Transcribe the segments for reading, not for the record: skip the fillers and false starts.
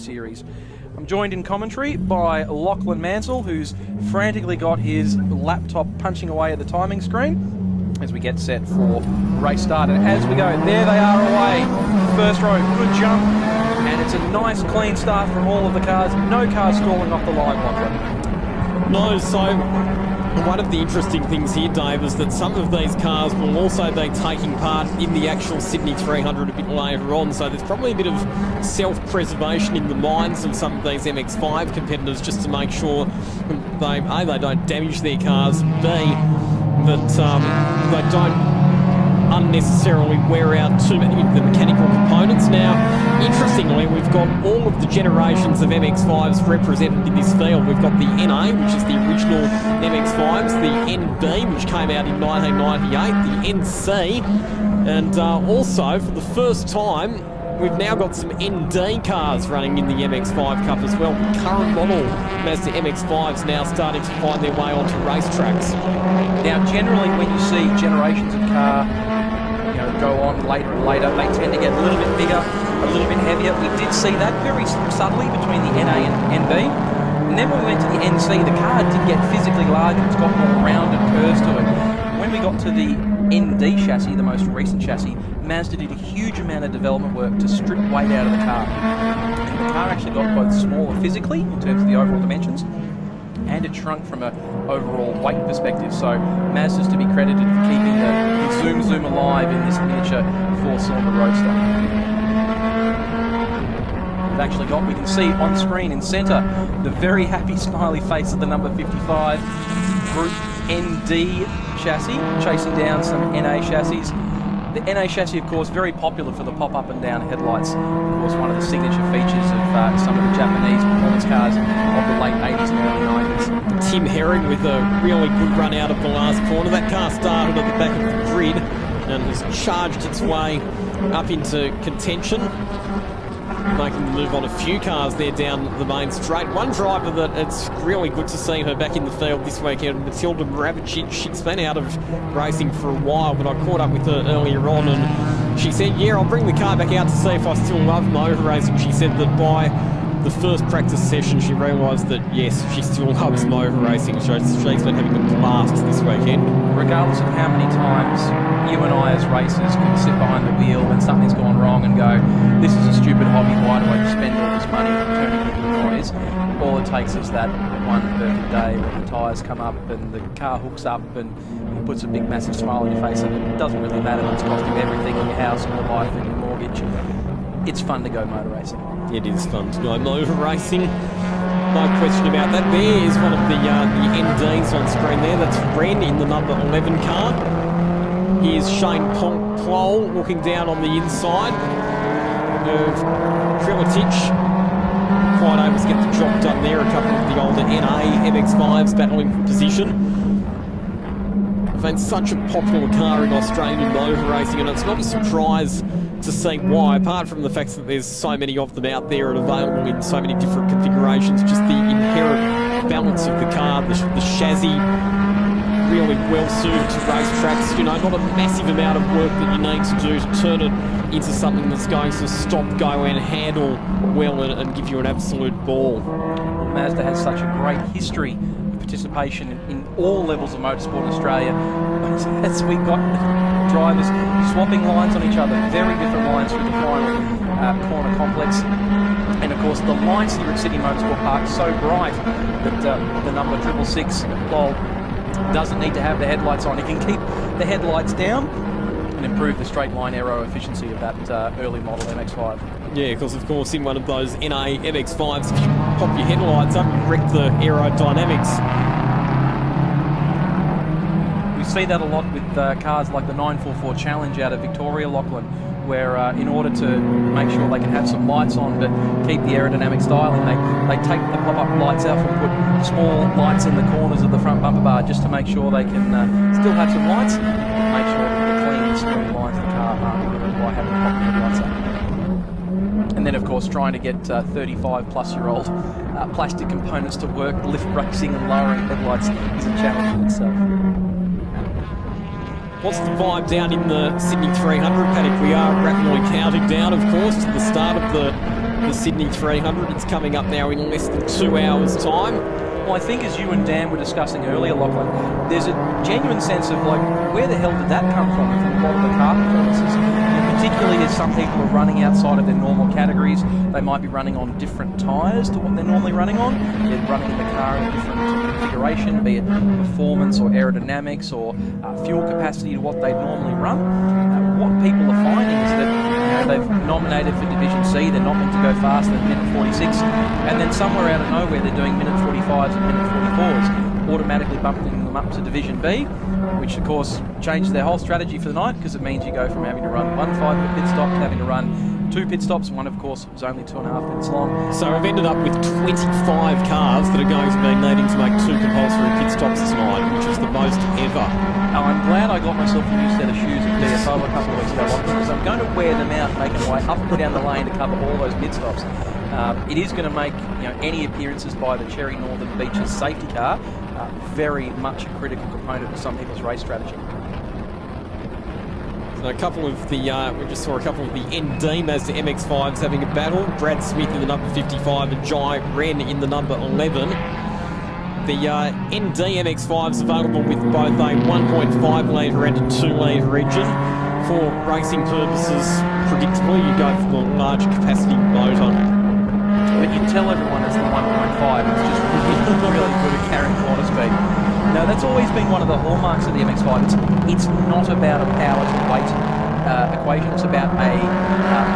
series. I'm joined in commentary by Lachlan Mansell, who's frantically got his laptop punching away at the timing screen as we get set for race start. And as we go, there they are away. First row, good jump, and it's a nice clean start from all of the cars. No cars stalling off the line, Lachlan. No, so one of the interesting things here, Dave, is that some of these cars will also be taking part in the actual Sydney 300 a bit later on, so there's probably a bit of self-preservation in the minds of some of these MX5 competitors just to make sure they, A, they don't damage their cars, B, that they don't unnecessarily wear out too many of the mechanical components. Now, interestingly, we've got all of the generations of MX5s represented in this field. We've got the NA, which is the original MX5s, the NB, which came out in 1998, the NC, and also, for the first time, we've now got some ND cars running in the MX5 Cup as well. The current model Mazda MX-5s now starting to find their way onto racetracks. Now, generally, when you see generations of car go on later and later, they tend to get a little bit bigger, a little bit heavier. We did see that very subtly between the NA and NB. And then when we went to the NC, the car did get physically larger. It's got more rounded curves to it. When we got to the ND chassis, the most recent chassis, Mazda did a huge amount of development work to strip weight out of the car. And the car actually got both smaller physically in terms of the overall dimensions, and it shrunk from an overall weight perspective. So Mazda's to be credited for keeping the zoom alive in this miniature four-cylinder roadster. We've actually got, we can see on screen in centre, the very happy smiley face of the number 55 Group ND chassis, chasing down some NA chassis. The NA chassis, of course, very popular for the pop-up and down headlights. Of course, one of the signature features of some of the Japanese performance cars of the late 80s and early 90s. Tim Herring with a really good run out of the last corner. That car started at the back of the grid and has charged its way up into contention, making the move on a few cars there down the main straight. One driver that it's really good to see her back in the field this weekend, Matilda Mravicic. She's been out of racing for a while, but I caught up with her earlier on and she said, yeah, I'll bring the car back out to see if I still love motor racing. She said that by the first practice session she realised that, yes, she still loves motor racing. She's been having a blast this weekend. Regardless of how many times you and I as racers can sit behind the wheel when something's gone wrong and go, this is a stupid hobby, why do I spend all this money turning it into noise? All it takes is that one perfect day when the tyres come up and the car hooks up and it puts a big massive smile on your face, and it doesn't really matter that it's costing everything in your house and your life and your mortgage. It's fun to go motor racing. It is fun to go motor racing. No question about that. There is one of the NDs on screen there. That's Ren in the number 11 car. Here's Shane Plol looking down on the inside of Triletich. Quite able to get the job done there. A couple of the older NA MX-5s battling for position. It's been such a popular car in Australian motor racing, and it's not a surprise to see why, apart from the fact that there's so many of them out there and available in so many different configurations. Just the inherent balance of the car, the chassis, really well suited to racetracks. You know, not a massive amount of work that you need to do to turn it into something that's going to stop, go and handle well and give you an absolute ball. Mazda has such a great history of participation in all levels of motorsport in Australia. As we got drivers swapping lines on each other, very different lines through the final corner complex. And of course, the lights here at Sydney Motorsport Park are so bright that the number 666 doesn't need to have the headlights on. It can keep the headlights down and improve the straight line aero efficiency of that early model MX-5. Yeah, because of course in one of those NA MX-5s, if you pop your headlights up, you wreck the aerodynamics. We see that a lot with cars like the 944 Challenge out of Victoria, Lachlan, where in order to make sure they can have some lights on but keep the aerodynamic styling, they take the pop-up lights out and put small lights in the corners of the front bumper bar just to make sure they can still have some lights, make sure that the clean, smooth lines of the car aren't ruined by having pop headlights up. And then, of course, trying to get 35-plus-year-old plastic components to work, lift racing and lowering headlights is a challenge in itself. What's the vibe down in the Sydney 300 paddock? We are rapidly counting down, of course, to the start of the the Sydney 300. It's coming up now in less than 2 hours' time. Well, I think as you and Dan were discussing earlier, Lachlan, there's a genuine sense of like, where the hell did that come from a lot of the car performances? And particularly as some people are running outside of their normal categories, they might be running on different tyres to what they're normally running on. They're running in the car in a different configuration, be it performance or aerodynamics or fuel capacity to what they'd normally run. What people are finding is that they've nominated for Division C, they're not meant to go faster than minute 46, and then somewhere out of nowhere they're doing minute 45s and minute 44s, automatically bumping them up to Division B, which of course changes their whole strategy for the night, because it means you go from having to run 1 5-minute pit stop to having to run 2 pit stops. One, of course, was only 2.5 minutes long. So I've ended up with 25 cars that are going to be needing to make 2 compulsory pit stops tonight, which is the most ever. I'm glad I got myself a new set of shoes at DFO a couple of weeks ago, because I'm going to wear them out, making my way up and down the lane to cover all those pit stops. It is going to make any appearances by the Cherry Northern Beaches safety car very much a critical component of some people's race strategy. So a couple of the, we just saw a couple of the ND Mazda MX5s having a battle. Brad Smith in the number 55 and Jai Ren in the number 11. The ND MX5 is available with both a 1.5 litre and a 2 litre engine. For racing purposes, predictably, you go for the larger capacity motor. But you tell everyone it's the 1.5, it's just really good at carrying water speed. Now, that's always been one of the hallmarks of the MX5. It's not about a power to weight equation, it's about a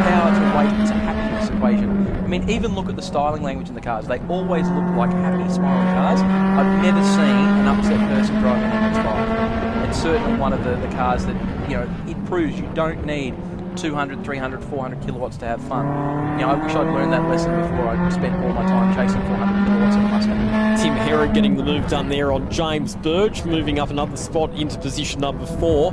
power to weight to happiness equation. I mean, even look at the styling language in the cars. They always look like happy, smiling cars. I've never seen an upset person driving an MX5. It's certainly one of the cars that, it proves you don't need 200, 300, 400 kilowatts to have fun. I wish I'd learned that lesson before I spent all my time chasing 400 kilowatts on a Mustang. Tim Herrick getting the move done there on James Burge, moving up another spot into position number 4.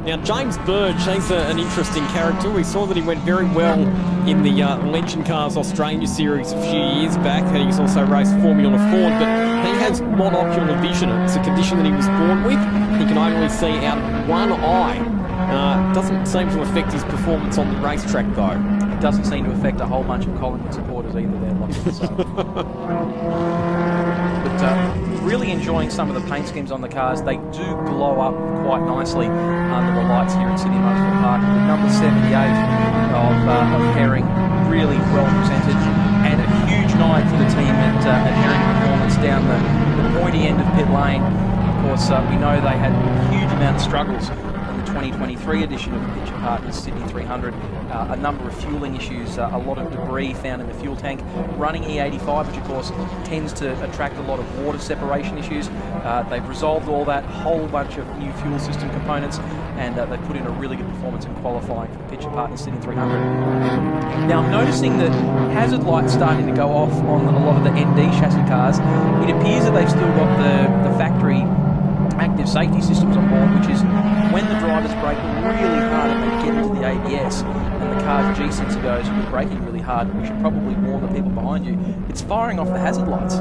Now, James Burge, he's an interesting character. We saw that he went very well in the Legend Cars Australia Series a few years back, and he's also raced Formula Ford, but he has monocular vision. It's a condition that he was born with. He can only see out of one eye. Doesn't seem to affect his performance on the racetrack, though. It doesn't seem to affect a whole bunch of Collingwood supporters either there, Lachlan. So. But really enjoying some of the paint schemes on the cars. They do glow up quite nicely under the lights here at Sydney Motorsport Park. The number 78 of Herring, really well presented, and a huge night for the team at Herring Performance down the pointy end of pit lane. Of course, we know they had a huge amount of struggles 2023 edition of the Pitcher Partners Sydney 300. A number of fueling issues, a lot of debris found in the fuel tank. Running E85, which of course tends to attract a lot of water separation issues. They've resolved all that, whole bunch of new fuel system components, and they put in a really good performance in qualifying for the Pitcher Partners Sydney 300. Now I'm noticing that hazard lights starting to go off on a lot of the ND chassis cars. It appears that they've still got the factory active safety systems on board, which is when the drivers brake really hard and they get into the ABS and the car's G-sensor goes, you're braking really hard, we should probably warn the people behind you. It's firing off the hazard lights.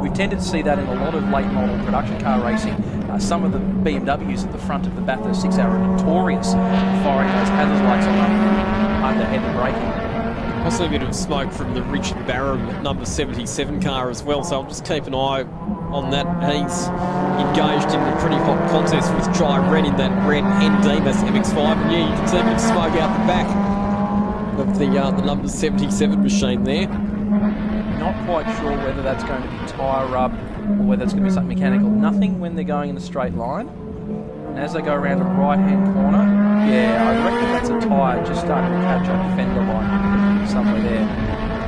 We've tended to see that in a lot of late model production car racing. Some of the BMWs at the front of the Bathurst 6 are notorious for firing those hazard lights on under heavy braking. Also a bit of smoke from the Richard Barham number 77 car as well, so I'll just keep an eye on that. He's engaged in a pretty hot contest with Jai Ren in that red ND Mazda MX5, and yeah, you can see a bit of smoke out the back of the number 77 machine there. Not quite sure whether that's going to be tyre rub or whether it's going to be something mechanical. Nothing when they're going in a straight line. And as they go around the right-hand corner, yeah, I reckon that's a tyre just starting to catch on the fender line somewhere there.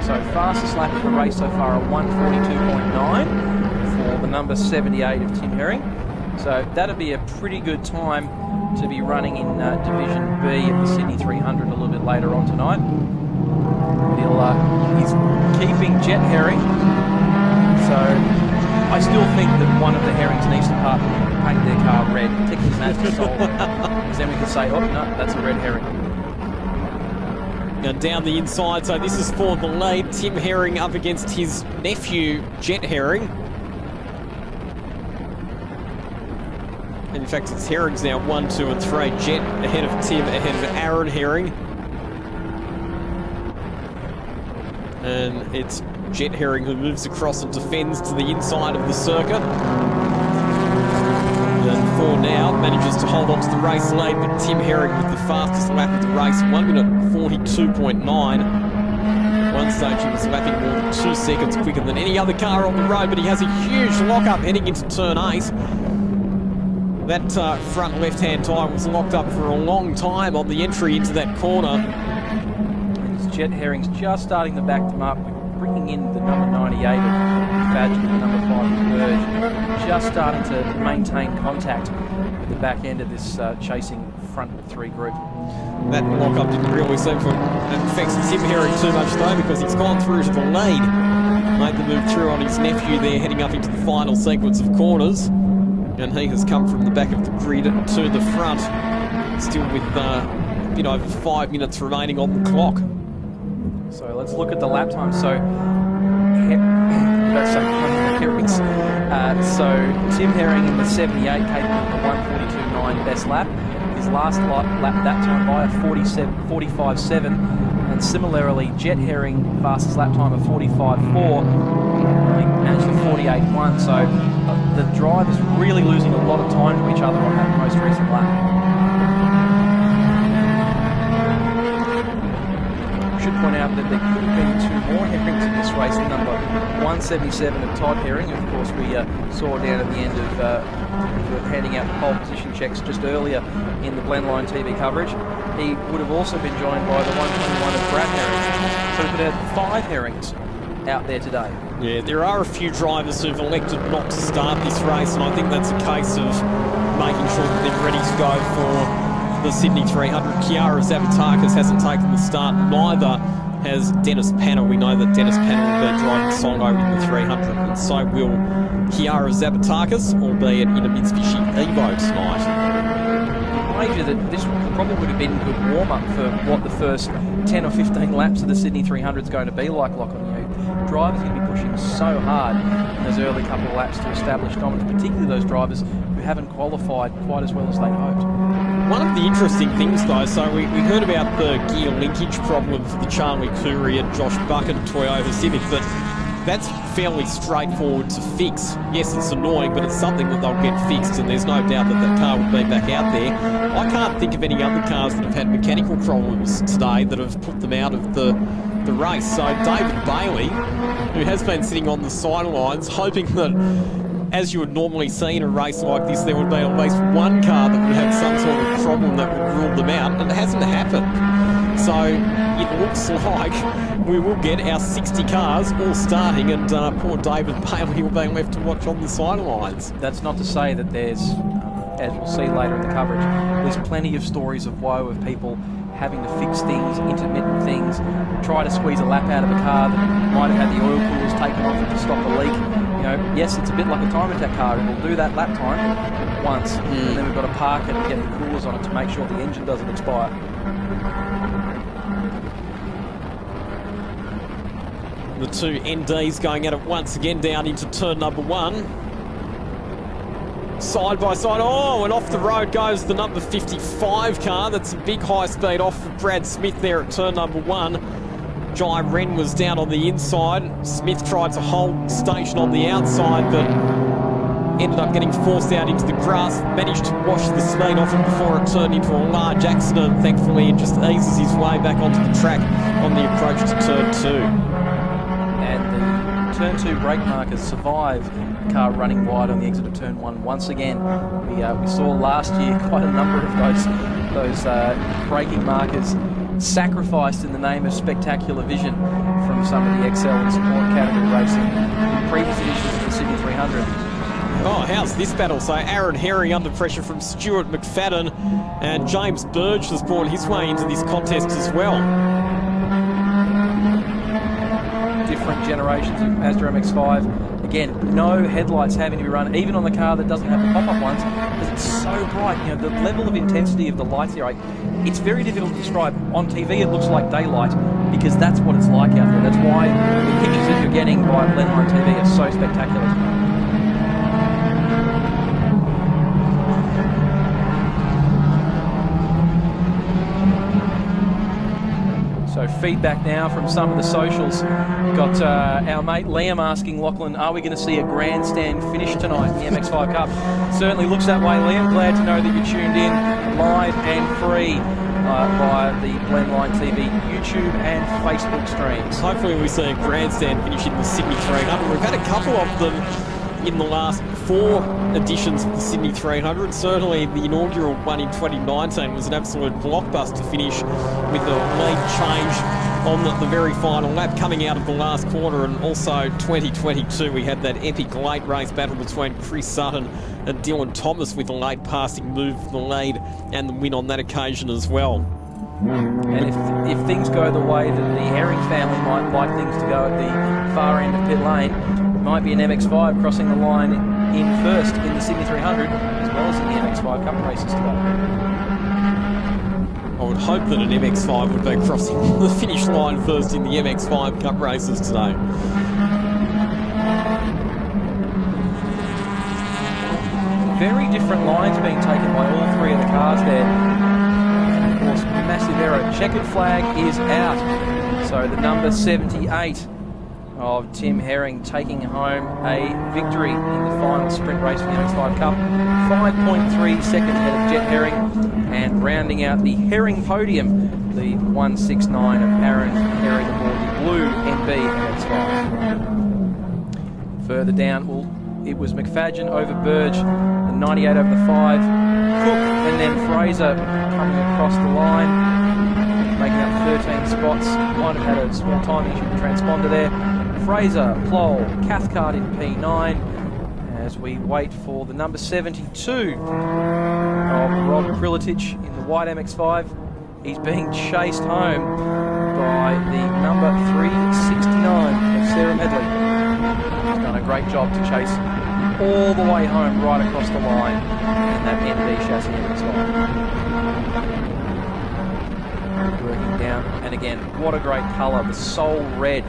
So fastest lap of the race so far, a 1:42.9 for the number 78 of Tim Herring. So that'd be a pretty good time to be running in Division B of the Sydney 300 a little bit later on tonight. He's keeping Jet Herring. So I still think that one of the Herrings needs to paint their car red, particularly Mazda Soul. Because then we can say, oh no, that's a red Herring. Now down the inside, so this is for the lead. Tim Herring up against his nephew, Jet Herring. And in fact, it's Herring's now 1, 2 and 3. Jet ahead of Tim, ahead of Aaron Herring. And it's Jet Herring who moves across and defends to the inside of the circuit. And for now, manages to hold on to the race lead, but Tim Herring with the fastest lap of the race, 1 minute 42.9. One stage he was lapping more than 2 seconds quicker than any other car on the road, but he has a huge lock-up heading into turn 8. That front left-hand tyre was locked up for a long time on the entry into that corner. And Jet Herring's just starting to back them up. We're bringing in the number 98 of Fadge with the number 5 of Burge. Just starting to maintain contact with the back end of this chasing front 3 group. That lock-up didn't really seem to affect Tim Herring too much though, because he's gone through to the lead. Made the move through on his nephew there, heading up into the final sequence of corners. And he has come from the back of the grid to the front, still with a bit over 5 minutes remaining on the clock. So let's look at the lap time. So, Tim Herring in the 78, capable of the 142.9 best lap. His last lap that time by a 45.7, and similarly Jet Herring fastest lap time of 45.4, managed a 48.1. So the drivers really losing a lot of time to each other on that most recent lap. Should point out that there could have been 2 more Herrings in this race. The number 177 of Todd Herring, of course, we saw down at the end of handing out the pole position checks just earlier in the Blendline TV coverage. He would have also been joined by the 121 of Brad Herring. So we could have 5 Herrings out there today. Yeah, there are a few drivers who've elected not to start this race, and I think that's a case of making sure that they're ready to go for the Sydney 300. Kiara Zavatakis hasn't taken the start, neither has Dennis Panner. We know that Dennis Panner will be driving Songo in the 300, and so will Kiara Zavatakis, albeit in a Mitsubishi Evo tonight. I wager that this probably would have been a good warm-up for what the first 10 or 15 laps of the Sydney 300 is going to be like, Lachlan. Drivers are going to be pushing so hard in those early couple of laps to establish dominance, particularly those drivers who haven't qualified quite as well as they'd hoped. One of the interesting things though, so we heard about the gear linkage problem for the Charlie Courier, Josh Bucket Toyota Civic, but that's fairly straightforward to fix. Yes, it's annoying, but it's something that they'll get fixed, and there's no doubt that that car will be back out there. I can't think of any other cars that have had mechanical problems today that have put them out of the race. So David Bailey, who has been sitting on the sidelines, hoping that, as you would normally see in a race like this, there would be at least one car that would have some sort of problem that would rule them out, and it hasn't happened. So it looks like we will get our 60 cars all starting, and poor David Bailey will be left to watch on the sidelines. That's not to say that there's, as we'll see later in the coverage, there's plenty of stories of woe of people having to fix things, intermittent things, try to squeeze a lap out of a car that might have had the oil coolers taken off it to stop a leak. Yes, it's a bit like a time attack car. It will do that lap time once, and then we've got to park it and get the coolers on it to make sure the engine doesn't expire. The 2 NDs going at it once again down into turn number 1. Side by side, and off the road goes the number 55 car. That's a big high speed off for Brad Smith there at turn number 1. Jai Wren was down on the inside. Smith tried to hold station on the outside, but ended up getting forced out into the grass. Managed to wash the speed off it before it turned into a large accident. Thankfully, it just eases his way back onto the track on the approach to turn 2. And the turn 2 brake markers survive. Car running wide on the exit of turn 1 once again. We saw last year quite a number of those braking markers sacrificed in the name of spectacular vision from some of the XL and support category racing in previous editions of the Sydney 300. Oh, how's this battle? So Aaron Herring under pressure from Stuart McFadden, and James Burge has brought his way into this contest as well. Different generations of Mazda MX-5. Again, no headlights having to be run, even on the car that doesn't have the pop-up ones, because it's so bright. The level of intensity of the lights here, it's very difficult to describe. On TV, it looks like daylight, because that's what it's like out there. That's why the pictures that you're getting by Blendline TV are so spectacular. So feedback now from some of the socials. Got our mate Liam asking Lachlan, are we going to see a grandstand finish tonight in the MX5 Cup? Certainly looks that way, Liam. Glad to know that you're tuned in live and free via the Blendline TV YouTube and Facebook streams. Hopefully we see a grandstand finish in the Sydney 300. We've had a couple of them in the last 4 editions of the Sydney 300. Certainly the inaugural one in 2019 was an absolute blockbuster finish with a lead change on the very final lap coming out of the last quarter, and also 2022 we had that epic late race battle between Chris Sutton and Dylan Thomas with a late passing move for the lead and the win on that occasion as well. And if things go the way that the Herring family might like things to go at the far end of pit lane, it might be an MX5 crossing the line in first in the Sydney 300 as well as in the MX5 Cup races today. I would hope that an MX5 would be crossing the finish line first in the MX5 Cup races today. Very different lines being taken by all 3 of the cars there. And of course, massive error. Checkered flag is out. So the number 78 of Tim Herring taking home a victory in the final sprint race for the MX5 Cup. 5.3 seconds ahead of Jet Herring, and rounding out the Herring podium, the 169 of Aaron Herring aboard the blue MB MX5. Further down, it was McFadden over Burge, the 98 over the 5, Cook and then Fraser coming across the line, making up 13 spots. Might have had a small timing issue with the transponder there. Fraser, Ploll, Cathcart in P9 as we wait for the number 72 of Rob Kriletich in the white MX5. He's being chased home by the number 369 of Sarah Medley. He's done a great job to chase all the way home right across the line in that NB chassis MX5. Working down, and again, what a great colour, the Soul Red.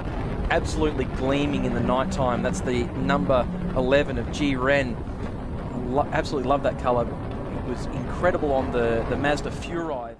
Absolutely gleaming in the night time. That's the number 11 of G Ren. Absolutely love that colour. It was incredible on the Mazda Furai.